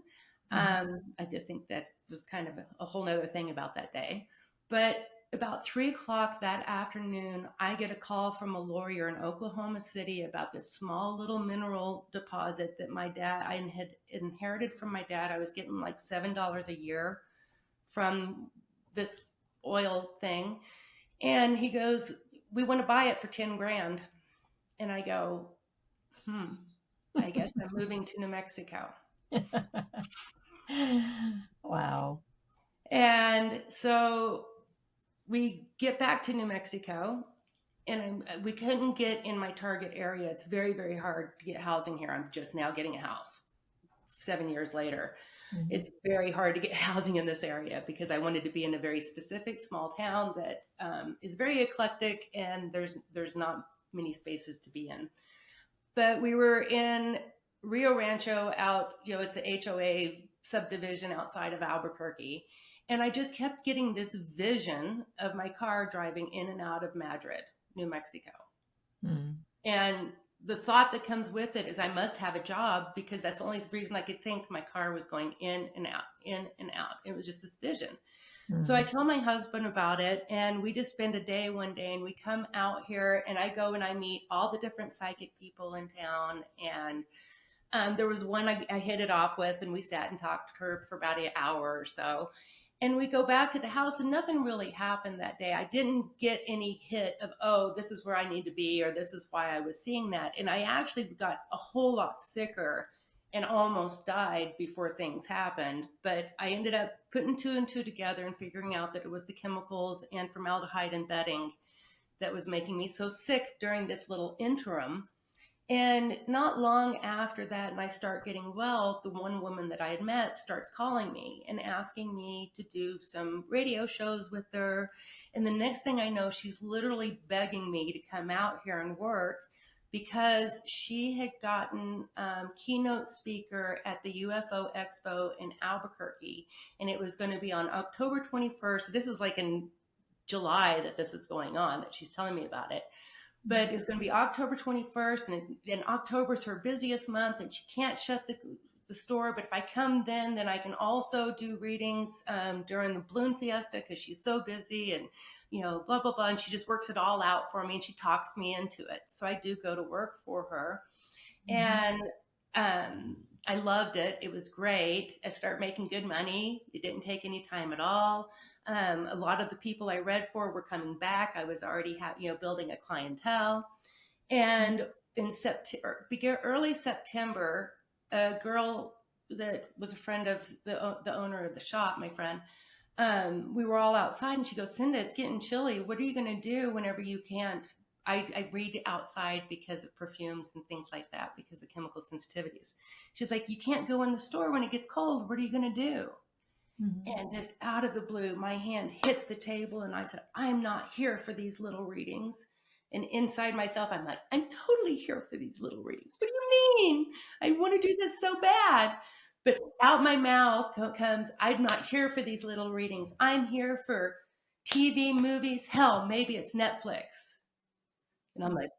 I just think that was kind of a whole nother thing about that day. But about 3 o'clock that afternoon, I get a call from a lawyer in Oklahoma City about this small little mineral deposit that I had inherited from my dad. I was getting like $7 a year from this oil thing. And he goes, we want to buy it for 10 grand. And I go, I guess I'm moving to New Mexico. Wow. And so we get back to New Mexico, and we couldn't get in my target area. It's very, very hard to get housing here. I'm just now getting a house 7 years later. Mm-hmm. It's very hard to get housing in this area because I wanted to be in a very specific small town that is very eclectic, and there's not many spaces to be in. But we were in Rio Rancho out, it's a HOA subdivision outside of Albuquerque. And I just kept getting this vision of my car driving in and out of Madrid, New Mexico. And the thought that comes with it is I must have a job, because that's the only reason I could think my car was going in and out, in and out. It was just this vision. So I Mm. tell my husband about it, and we just spend a day one day, and we come out here, and I go and I meet all the different psychic people in town. And there was one I hit it off with, and we sat and talked to her for about an hour or so. And we go back to the house, and nothing really happened that day. I didn't get any hit of, oh, this is where I need to be, or this is why I was seeing that. And I actually got a whole lot sicker and almost died before things happened. But I ended up putting two and two together and figuring out that it was the chemicals and formaldehyde and bedding that was making me so sick during this little interim. And not long after that, and I start getting well, the one woman that I had met starts calling me and asking me to do some radio shows with her. And the next thing I know, she's literally begging me to come out here and work, because she had gotten keynote speaker at the UFO Expo in Albuquerque. And it was going to be on October 21st. This is like in July that this is going on, that she's telling me about it. But it's going to be October 21st, and October's her busiest month, and she can't shut the store. But if I come then I can also do readings during the balloon fiesta, because she's so busy, and blah blah blah. And she just works it all out for me, and she talks me into it. So I do go to work for her, Mhm. and I loved it. It was great. I started making good money. It didn't take any time at all. A lot of the people I read for were coming back. I was already building a clientele. And in September, early September, a girl that was a friend of the owner of the shop, my friend, we were all outside, and she goes, Cinda, it's getting chilly. What are you going to do whenever you can't? I read outside because of perfumes and things like that, because of chemical sensitivities. She's like, you can't go in the store when it gets cold. What are you going to do? Mhm. And just out of the blue, my hand hits the table, and I said, I'm not here for these little readings. And inside myself, I'm like, I'm totally here for these little readings. What do you mean? I want to do this so bad. But out my mouth comes, I'm not here for these little readings. I'm here for TV, movies, hell, maybe it's Netflix. And I'm like,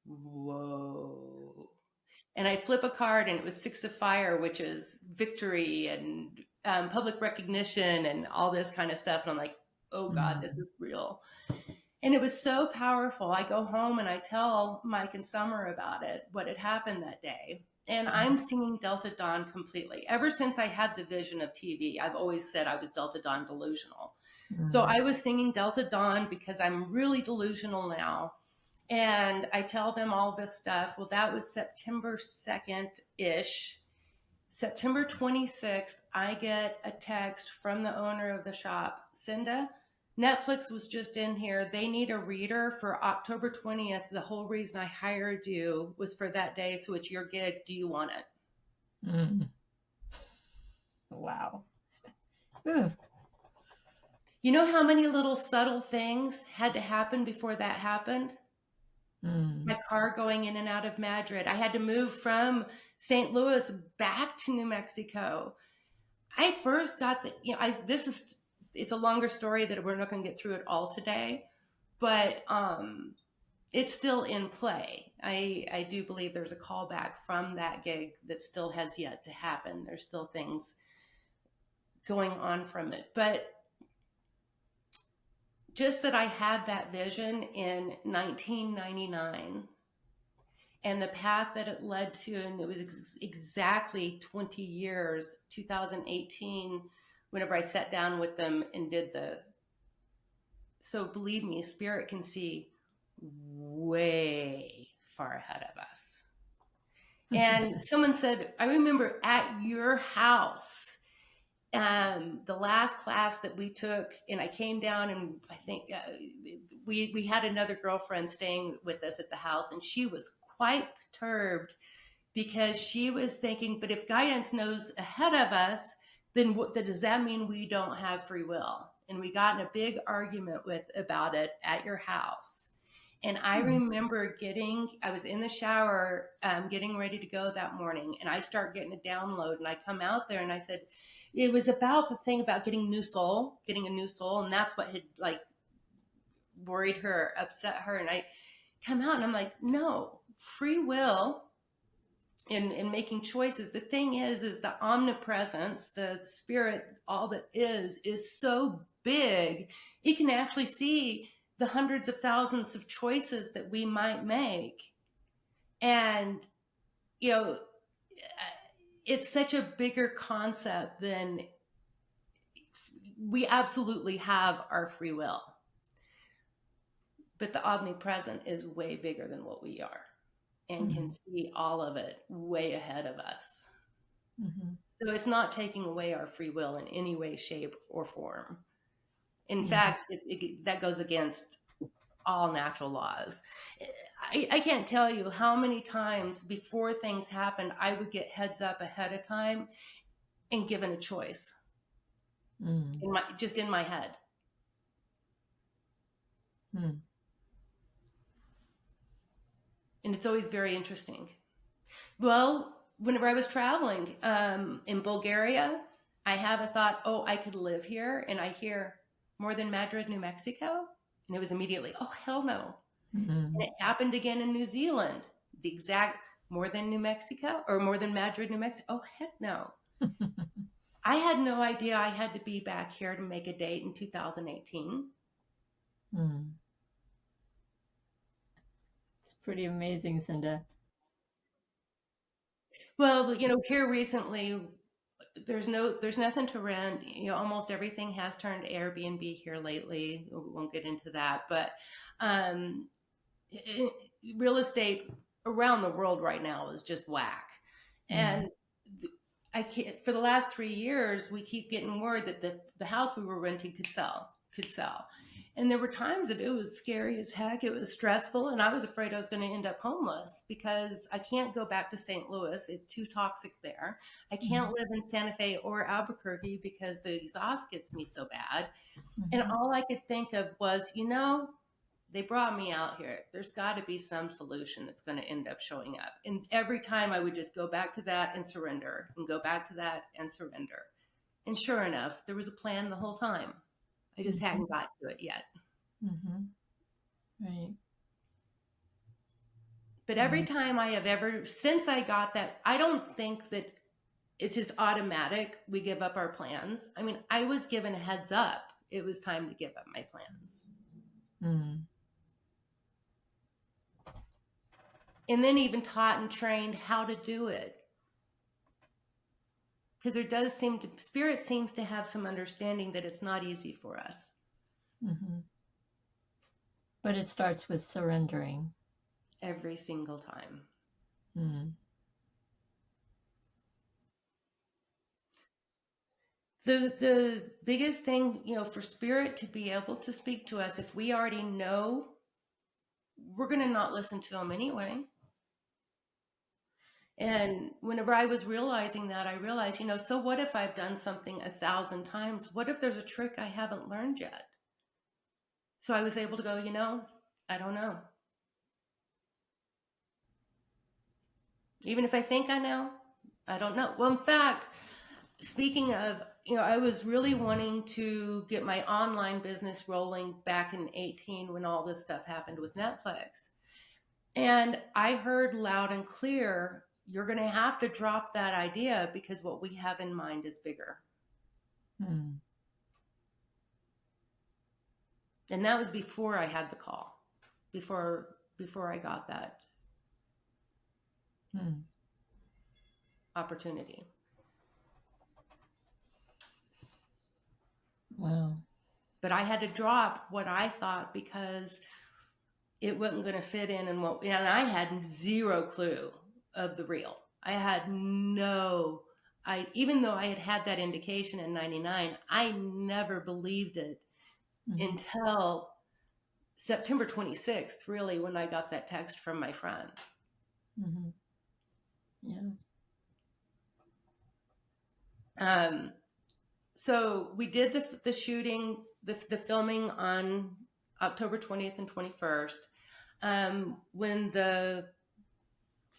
whoa. And I flip a card, and it was Six of Fire, which is victory and public recognition and all this kind of stuff. And I'm like, oh God, this Mm. is real. And it was so powerful. I go home and I tell Mike and Summer about it, what had happened that day. And I'm singing Delta Dawn completely. Ever since I had the vision of TV, I've always said I was Delta Dawn delusional. So Mm. I was singing Delta Dawn because I'm really delusional now. And I tell them all this stuff. Well, that was September 2nd ish. September 26th, I get a text from the owner of the shop, Cinda. Netflix was just in here. They need a reader for October 20th. The whole reason I hired you was for that day. So it's your gig. Do you want it? Mm. Wow. Ugh. You know how many little subtle things had to happen before that happened? Mm. My car going in and out of Madrid. I had to move from St. Louis back to New Mexico. I first got this is, it's a longer story that we're not going to get through it all today, but it's still in play. I do believe there's a callback from that gig that still has yet to happen. There's still things going on from it, but just that I had that vision in 1999, and the path that it led to, and it was exactly 20 years, 2018, whenever I sat down with them and did so believe me, spirit can see way far ahead of us. And someone said, I remember at your house, the last class that we took, and I came down, and I think we had another girlfriend staying with us at the house, and she was quite perturbed, because she was thinking, but if guidance knows ahead of us, then does that mean we don't have free will? And we got in a big argument about it at your house. And I remember I was in the shower, getting ready to go that morning, and I start getting a download, and I come out there, and I said, it was about the thing about getting a new soul. And that's what had like worried her, upset her. And I come out, and I'm like, no, free will in making choices. The thing is the omnipresence, the spirit, all that is so big, it can actually see the hundreds of thousands of choices that we might make. And, you know, it's such a bigger concept than we absolutely have our free will. But the omnipresent is way bigger than what we are and can see all of it way ahead of us. Mm-hmm. So it's not taking away our free will in any way, shape, or form. In Mm-hmm. fact, that goes against all natural laws. I can't tell you how many times before things happened, I would get heads up ahead of time and given a choice just in my head. Mm. And it's always very interesting. Well, whenever I was traveling in Bulgaria, I have a thought, oh, I could live here. And I hear more than Madrid, New Mexico. And it was immediately, oh, hell no. Mm-hmm. And it happened again in New Zealand. The exact more than New Mexico or more than Madrid, New Mexico. Oh, heck no. I had no idea I had to be back here to make a date in 2018. Mm. It's pretty amazing, Cinda. Well, here recently, there's nothing to rent. Almost everything has turned to Airbnb here lately. We won't get into that, but real estate around the world right now is just whack. And I can't, for the last 3 years, we keep getting word that the house we were renting could sell. And there were times that it was scary as heck. It was stressful. And I was afraid I was going to end up homeless because I can't go back to St. Louis. It's too toxic there. I can't live in Santa Fe or Albuquerque because the exhaust gets me so bad. And all I could think of was, they brought me out here. There's got to be some solution that's going to end up showing up. And every time I would just go back to that and surrender and go back to that and surrender. And sure enough, there was a plan the whole time. I just hadn't got to it yet. Right. But every time I have since I got that, I don't think that it's just automatic. We give up our plans. I mean, I was given a heads up. It was time to give up my plans. And then even taught and trained how to do it. Because Spirit seems to have some understanding that it's not easy for us. But it starts with surrendering. Every single time. The biggest thing, for Spirit to be able to speak to us, if we already know, we're going to not listen to them anyway. And whenever I was realizing that, I realized, so what if I've done something 1,000 times? What if there's a trick I haven't learned yet? So I was able to go, I don't know. Even if I think I know, I don't know. Well, in fact, speaking of, I was really wanting to get my online business rolling back in 2018 when all this stuff happened with Netflix. And I heard loud and clear, you're going to have to drop that idea because what we have in mind is bigger. And that was before I had the call, before I got that opportunity. Wow. But I had to drop what I thought because it wasn't going to fit in and I had zero clue of the real. I had even though I had that indication in 99, I never believed it until September 26th, really, when I got that text from my friend. Yeah. So we did the shooting, the filming on October 20th and 21st. When the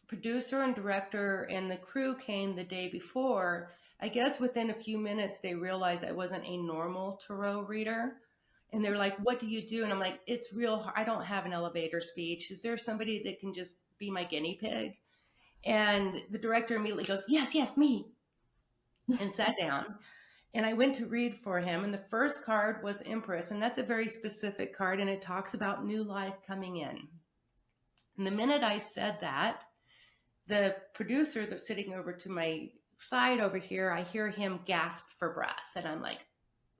producer and director and the crew came the day before, I guess within a few minutes, they realized I wasn't a normal tarot reader. And they're like, what do you do? And I'm like, it's real hard. I don't have an elevator speech. Is there somebody that can just be my guinea pig. And the director immediately goes, yes, yes, me, and sat down. And I went to read for him. And the first card was Empress. And that's a very specific card. And it talks about new life coming in. And the minute I said that, the producer that's sitting over to my side over here, I hear him gasp for breath. And I'm like,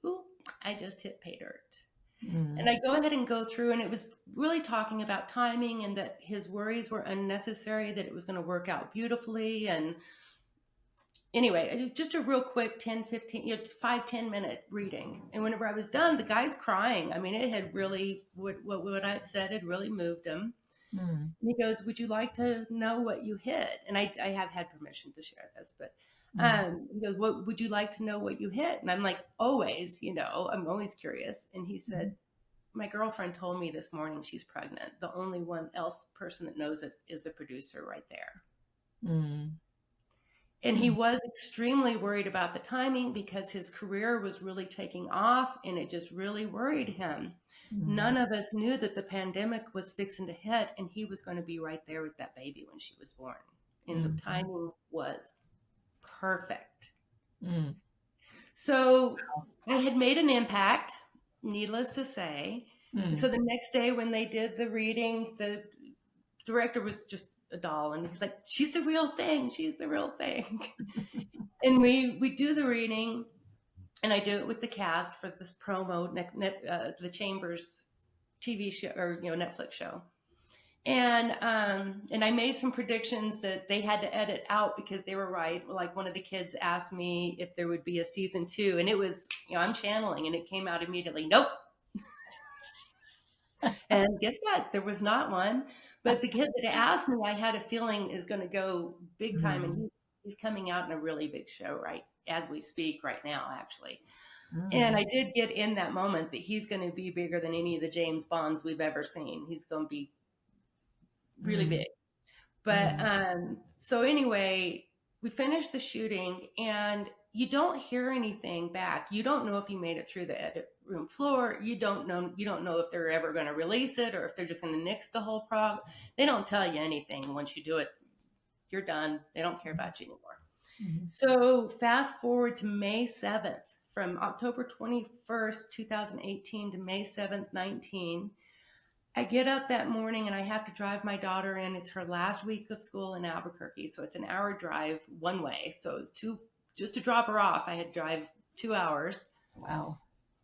ooh, I just hit pay dirt. And I go ahead and go through, and it was really talking about timing and that his worries were unnecessary, that it was going to work out beautifully. And anyway, just a real quick 10, 15, 5-10 minute reading. And whenever I was done, the guy's crying. I mean, it had really, what I had said had really moved him. And he goes, would you like to know what you hit? And I have had permission to share this, but he goes, what would you like to know what you hit? And I'm like, always, I'm always curious. And he said, my girlfriend told me this morning she's pregnant. The only one else person that knows it is the producer right there. And he was extremely worried about the timing because his career was really taking off, and it just really worried him. None of us knew that the pandemic was fixing to hit, and he was going to be right there with that baby when she was born. And the timing was perfect. So I had made an impact, needless to say. So the next day when they did the reading, the director was just a doll, and he's like, she's the real thing. She's the real thing. And we do the reading, and I do it with the cast for this promo, the Chambers TV show, or Netflix show. And I made some predictions that they had to edit out because they were right. Like, one of the kids asked me if there would be a season 2, and it was, I'm channeling, and it came out immediately. Nope. And guess what? There was not one. But the kid that asked me, I had a feeling is going to go big time, and he's coming out in a really big show right as we speak right now, actually. And I did get in that moment that he's going to be bigger than any of the James Bonds we've ever seen. He's going to be really big. But so anyway, we finished the shooting, and you don't hear anything back. You don't know if he made it through the edit room floor. You don't know if they're ever going to release it, or if they're just going to nix the whole prog. They don't tell you anything. Once you do it, you're done. They don't care about you anymore. So fast forward to May 7th, from October 21st, 2018 to May 7th, 19. I get up that morning, and I have to drive my daughter in. It's her last week of school in Albuquerque. So it's an hour drive one way. So it's just to drop her off, I had to drive 2 hours. Wow.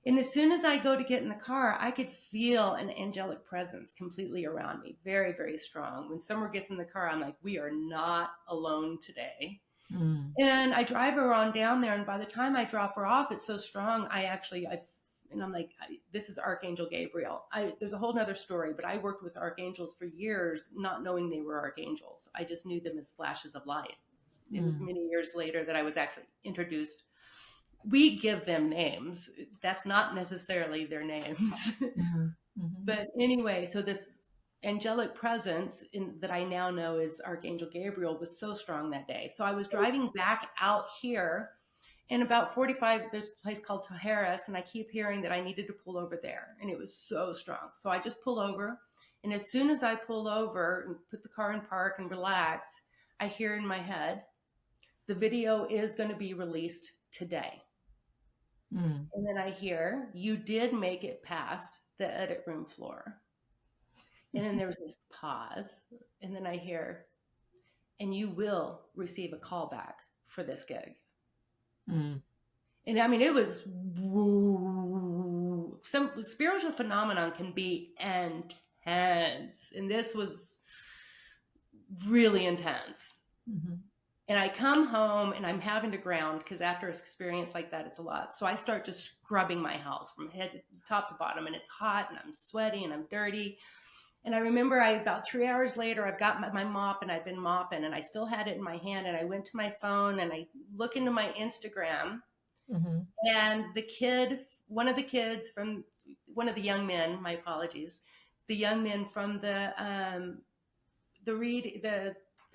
And as soon as I go to get in the car, I could feel an angelic presence completely around me. Very, very strong. When Summer gets in the car, I'm like, we are not alone today. And I drive her on down there. And by the time I drop her off, it's so strong. And I'm like, this is Archangel Gabriel. There's a whole nother story, but I worked with archangels for years, not knowing they were archangels. I just knew them as flashes of light. It was many years later that I was actually introduced. We give them names. That's not necessarily their names. But anyway, so this angelic presence that I now know is Archangel Gabriel was so strong that day. So I was driving back out here, and about 45, there's a place called Tojeras, and I keep hearing that I needed to pull over there. And it was so strong. So I just pull over. And as soon as I pull over and put the car in park and relax, I hear in my head, the video is going to be released today. And then I hear, you did make it past the edit room floor. And then there was this pause. And then I hear, and you will receive a call back for this gig. And I mean, it was some spiritual phenomenon can be intense. And this was really intense. And I come home, and I'm having to ground, because after an experience like that, it's a lot. So I start just scrubbing my house from head to top to bottom, and it's hot, and I'm sweaty, and I'm dirty. And I remember about 3 hours later, I've got my mop, and I've been mopping, and I still had it in my hand, and I went to my phone, and I look into my Instagram, and one of the young men, my apologies, the young men from the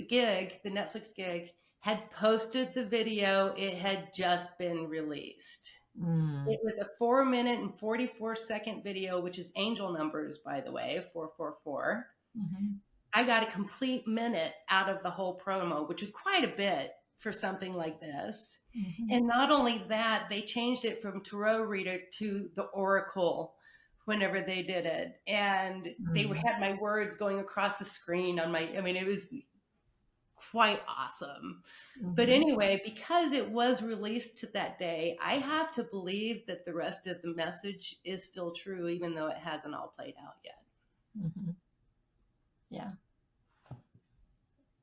gig, the Netflix gig, had posted the video. It had just been released. It was a 4-minute and 44-second video, which is angel numbers, by the way, 444. I got a complete minute out of the whole promo, which is quite a bit for something like this. Mm-hmm. And not only that, they changed it from tarot reader to the oracle whenever they did it. And they had my words going across the screen on my, I mean, it was quite awesome. Mm-hmm. But anyway, because it was released to that day, I have to believe that the rest of the message is still true, even though it hasn't all played out yet. Mm-hmm. Yeah.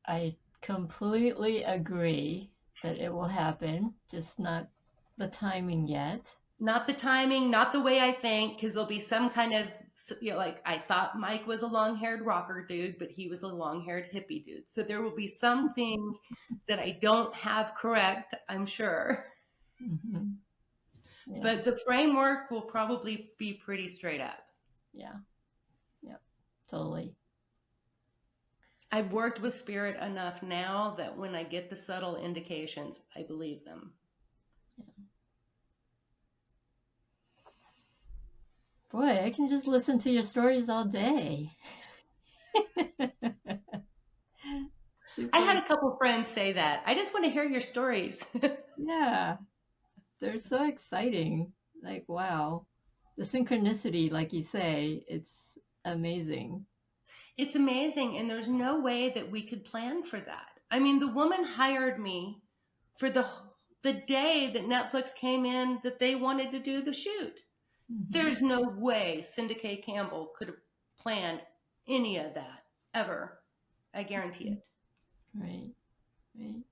I completely agree that it will happen, just not the timing yet. Not the timing, not the way I think, because there'll be some kind of, you know, like I thought Mike was a long-haired rocker dude, but he was a long-haired hippie dude. So there will be something that I don't have correct, I'm sure. Mm-hmm. Yeah. But the framework will probably be pretty straight up. Yeah. Yep. Totally. I've worked with spirit enough now that when I get the subtle indications, I believe them. Yeah. Boy, I can just listen to your stories all day. I had a couple friends say that. I just want to hear your stories. Yeah. They're so exciting. Like, wow. The synchronicity, like you say, it's amazing. It's amazing. And there's no way that we could plan for that. I mean, the woman hired me for the day that Netflix came in that they wanted to do the shoot. Mm-hmm. There's no way Cindy K. Campbell could have planned any of that ever. I guarantee it. Right. Right.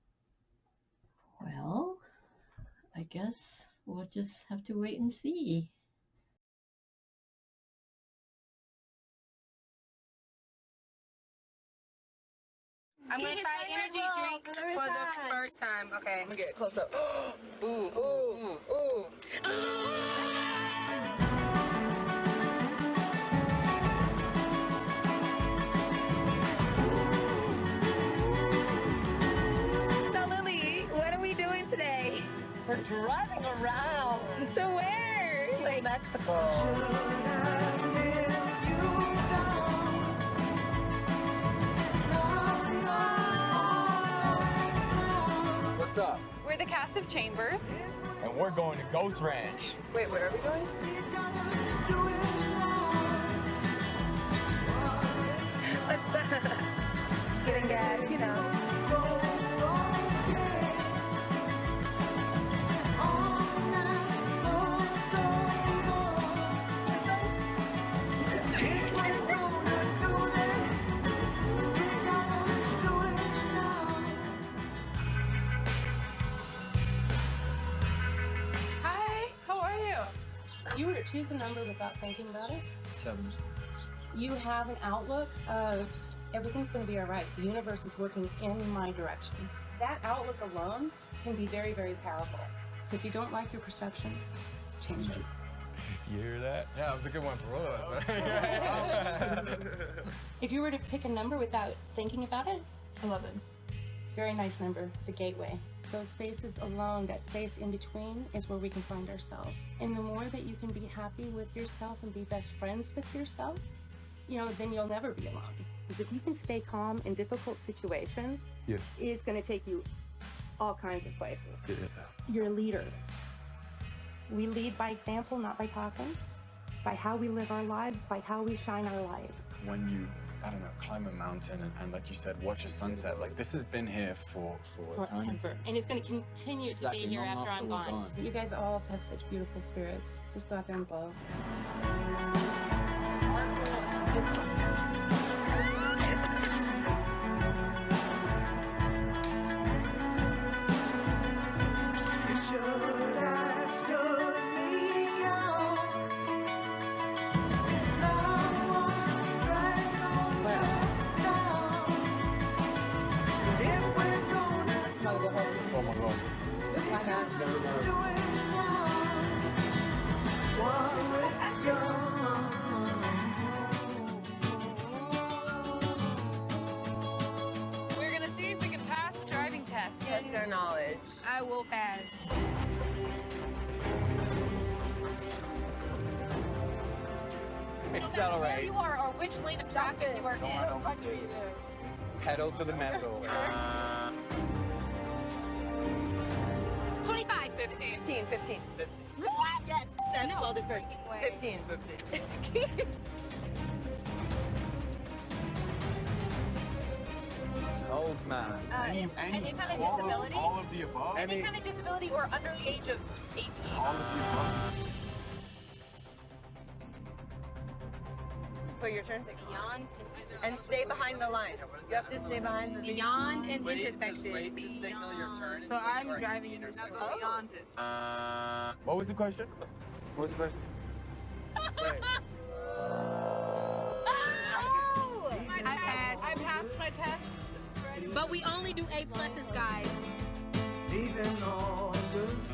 Well, I guess we'll just have to wait and see. I'm going to try energy drink for the first time. Okay. I'm going to get close up. Ooh, ooh, ooh. So, Lily, what are we doing today? We're driving around. To where? Like Mexico. What's up? We're the cast of Chambers. And we're going to Ghost Ranch. Wait, where are we going? What's up? Getting gas, you know. Hi, how are you? You were to choose a number without thinking about it. 7. You have an outlook of everything's going to be all right. The universe is working in my direction. That outlook alone can be very, very powerful. So if you don't like your perception, change it. You hear that? Yeah, it was a good one for us. If you were to pick a number without thinking about it, 11. very nice number. It's a gateway. Those spaces alone, that space in between, is where we can find ourselves. And the more that you can be happy with yourself and be best friends with yourself, you know, then you'll never be alone. Because if you can stay calm in difficult situations, it's going to take you all kinds of places. Yeah. You're a leader. We lead by example, not by talking, by how we live our lives, by how we shine our light. When you, I don't know, climb a mountain and like you said, watch a sunset, like this has been here for eternity. Forever. And it's going to continue Exactly, to be here long after after I'm we're gone. gone. You guys all have such beautiful spirits. Just go out there and blow. Oh my God. We're gonna see if we can pass the driving test. Test your knowledge. I will pass. Accelerate. you are or which lane of traffic you are in. Don't touch me. Pedal to the metal. 25. 15. 15. What? Yes, Seth No called it first. freaking way. 15. Old man. Any kind of disability? All of the above? Any kind of disability or under the age of 18. All of the above. For your turn. Beyond And stay behind the line. You have to stay behind the beyond an intersection. Wait to signal your turn. So I'm driving this way. Beyond it. What was the question? What was the question? I passed. I passed my test. But we only do A pluses, guys. Leaving all the